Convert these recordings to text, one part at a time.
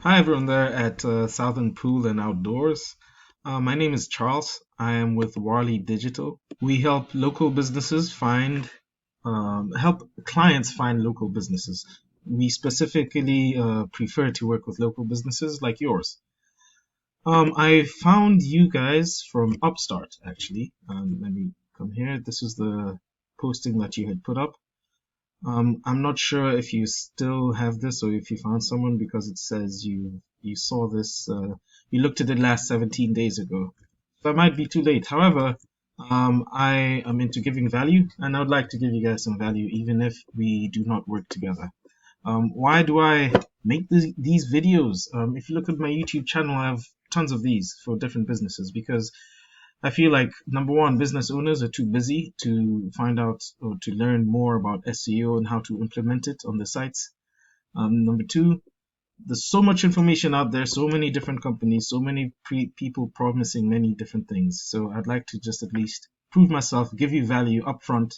Hi everyone there at Southern Pool and Outdoors. My name is Charles. I am with Warley Digital. We help clients find local businesses. We specifically prefer to work with local businesses like yours. I found you guys from Upstart actually. Let me come here. This is the posting that you had put up. I'm not sure if you still have this or if you found someone because it says you saw this, you looked at it last 17 days ago. That might be too late. However, I am into giving value, and I would like to give you guys some value, even if we do not work together. Why do I make these videos? If you look at my YouTube channel, I have tons of these for different businesses because I feel like number one, business owners are too busy to find out or to learn more about SEO and how to implement it on the sites. Number two, there's so much information out there, so many different companies, so many people promising many different things. So I'd like to just at least prove myself, give you value upfront.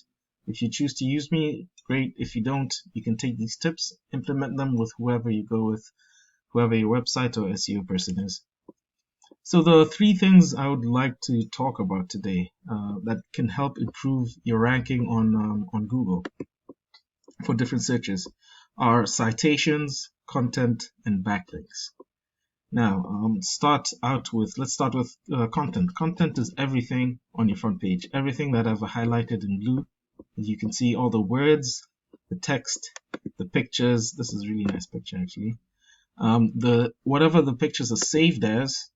If you choose to use me, great. If you don't, you can take these tips, implement them with whoever you go with, whoever your website or SEO person is. So the three things I would like to talk about today that can help improve your ranking on Google for different searches are citations, content, and backlinks. Now, let's start with content. Content is everything on your front page, everything that I've highlighted in blue. You can see all the words, the text, the pictures. This is a really nice picture actually. Whatever the pictures are saved as.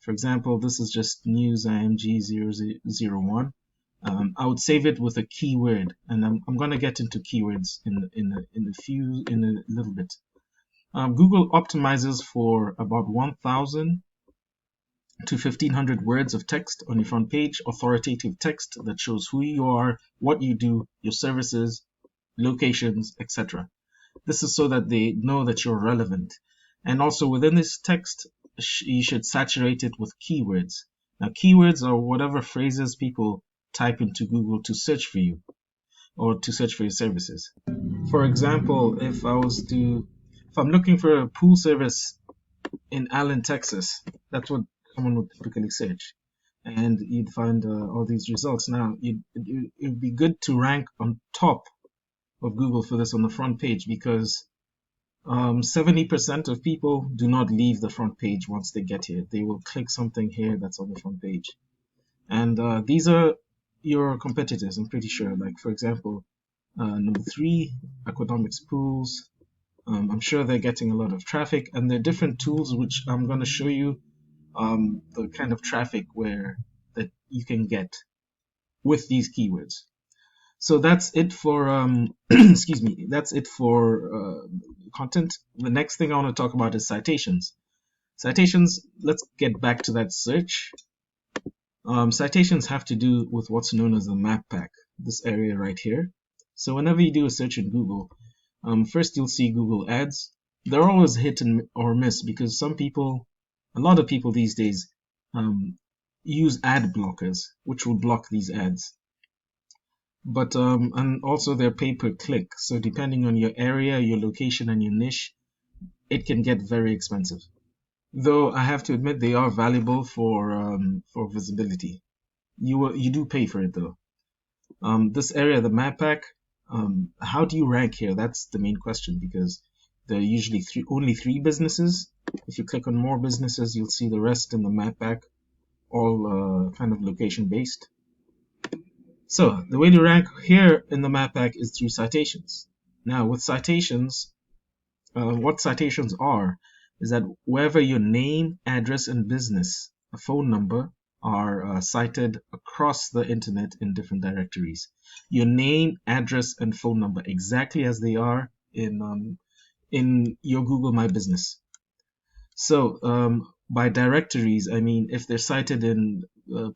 For example, this is just news IMG 001. I would save it with a keyword, and I'm going to get into keywords in a little bit. Google optimizes for about 1,000 to 1,500 words of text on your front page, authoritative text that shows who you are, what you do, your services, locations, etc. This is so that they know that you're relevant. And also within this text, you should saturate it with keywords. Now, keywords are whatever phrases people type into Google to search for you or to search for your services. For example, if I'm looking for a pool service in Allen, Texas, that's what someone would typically search. And you'd find all these results. Now, it'd be good to rank on top of Google for this on the front page because 70% of people do not leave the front page once they get here. They will click something here that's on the front page. And these are your competitors, I'm pretty sure. Like, for example, number 3, Aquadomics Pools. I'm sure they're getting a lot of traffic, and there are different tools which I'm going to show you the kind of traffic that you can get with these keywords. So that's it for excuse me. That's it for content. The next thing I want to talk about is citations. Citations. Let's get back to that search. Citations have to do with what's known as the map pack. This area right here. So whenever you do a search in Google, first you'll see Google Ads. They're always hit or miss because a lot of people these days, use ad blockers, which will block these ads. But and also they're pay per click. So depending on your area, your location, and your niche, it can get very expensive. Though I have to admit they are valuable for visibility. You do pay for it though. This area, the map pack, how do you rank here? That's the main question because there are usually only 3 businesses. If you click on more businesses, you'll see the rest in the map pack, all kind of location based. So the way to rank here in the map pack is through citations. Now with citations, what citations are is that wherever your name, address, and business, a phone number are cited across the internet in different directories. Your name, address, and phone number exactly as they are in your Google My Business. So by directories, I mean if they're cited in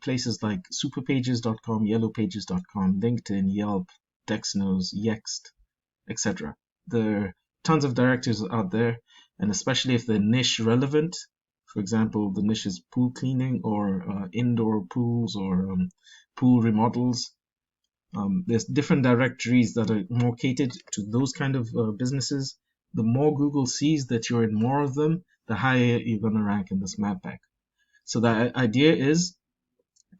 places like superpages.com, yellowpages.com, LinkedIn, Yelp, Dexnos, Yext, etc. There are tons of directories out there, and especially if they're niche relevant. For example, the niche is pool cleaning or indoor pools or pool remodels. There's different directories that are more catered to those kind of businesses. The more Google sees that you're in more of them, the higher you're going to rank in this map pack. So the idea is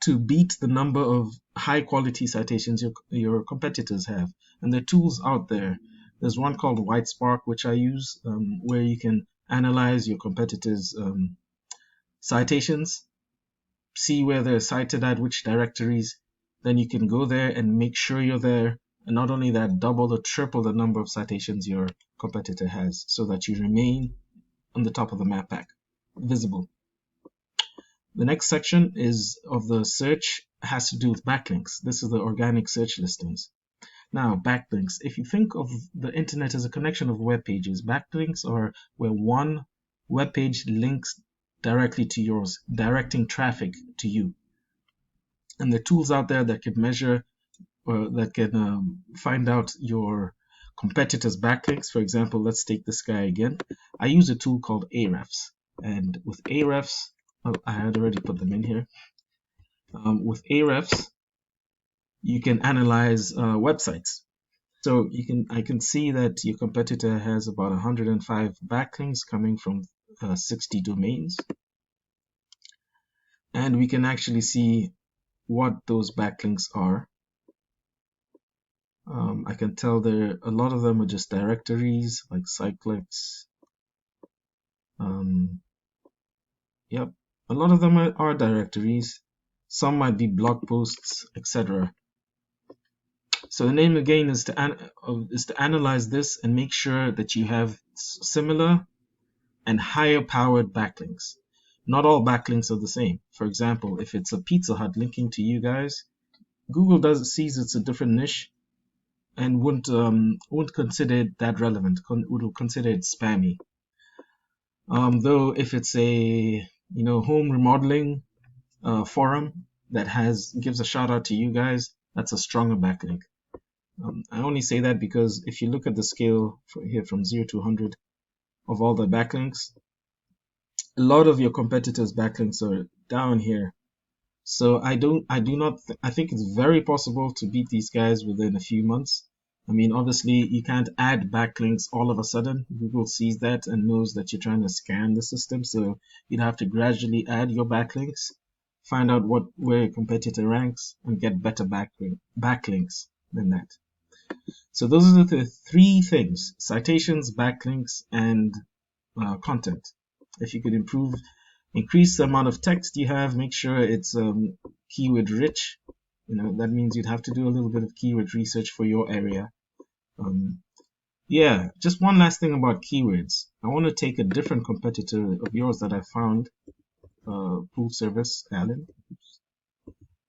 to beat the number of high quality citations your competitors have. And there are tools out there. There's one called WhiteSpark, which I use, where you can analyze your competitors' citations, see where they're cited at, which directories. Then you can go there and make sure you're there. And not only that, double or triple the number of citations your competitor has so that you remain on the top of the map pack, visible. The next section is of the search has to do with backlinks. This is the organic search listings. Now, backlinks. If you think of the internet as a connection of web pages, backlinks are where one web page links directly to yours, directing traffic to you. And there are tools out there that can measure or that can find out your competitors' backlinks. For example, let's take this guy again. I use a tool called Ahrefs. And with Ahrefs, I had already put them in here. With Ahrefs, you can analyze websites. So I can see that your competitor has about 105 backlinks coming from 60 domains. And we can actually see what those backlinks are. I can tell a lot of them are just directories like Cyclics. Yep, a lot of them are directories. Some might be blog posts, etc. So the name again is to analyze this and make sure that you have similar and higher powered backlinks. Not all backlinks are the same. For example, if it's a Pizza Hut linking to you guys, Google sees it's a different niche and wouldn't consider it that relevant. Would consider it spammy. Though if it's a home remodeling forum that gives a shout out to you guys, that's a stronger backlink. I only say that because if you look at the scale here from 0 to 100 of all the backlinks, a lot of your competitors' backlinks are down here. So I think it's very possible to beat these guys within a few months. I mean, obviously, you can't add backlinks all of a sudden. Google sees that and knows that you're trying to scan the system. So you'd have to gradually add your backlinks, find out where your competitor ranks, and get better backlinks than that. So those are the three things: citations, backlinks, and content. If you could increase the amount of text you have, make sure it's keyword rich. That means you'd have to do a little bit of keyword research for your area. Yeah, just one last thing about keywords. I want to take a different competitor of yours that I found, Pool Service Alan,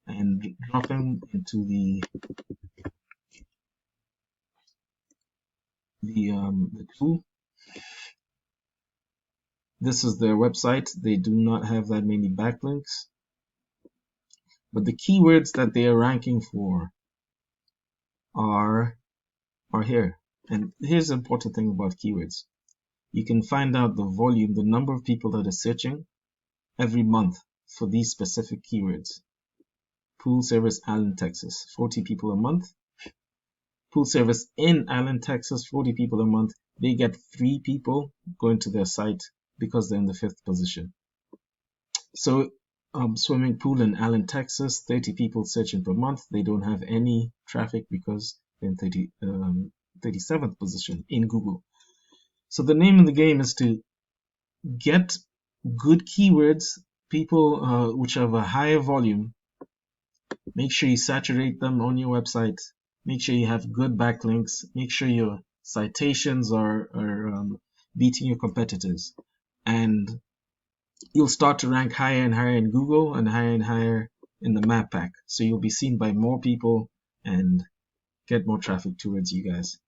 and drop him into the tool. This is their website. They do not have that many backlinks, but the keywords that they are ranking for are here. And here's the important thing about keywords. You can find out the volume, the number of people that are searching every month for these specific keywords. Pool service Allen, Texas, 40 people a month. Pool service in Allen, Texas, 40 people a month. They get 3 people going to their site because they're in the 5th position. So swimming pool in Allen, Texas, 30 people searching per month. They don't have any traffic because they're in 37th position in Google. So the name of the game is to get good keywords, people which have a higher volume. Make sure you saturate them on your website. Make sure you have good backlinks. Make sure your citations are beating your competitors. And you'll start to rank higher and higher in Google and higher in the map pack. So you'll be seen by more people and get more traffic towards you guys.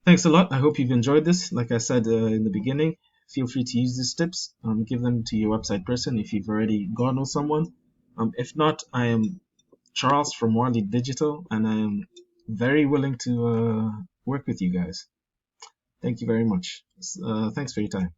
Thanks a lot. I hope you've enjoyed this. Like I said in the beginning, feel free to use these tips. Give them to your website person if you've already gone with someone. If not, I am Charles from Wally Digital, and I am very willing to work with you guys. Thank you very much. Thanks for your time.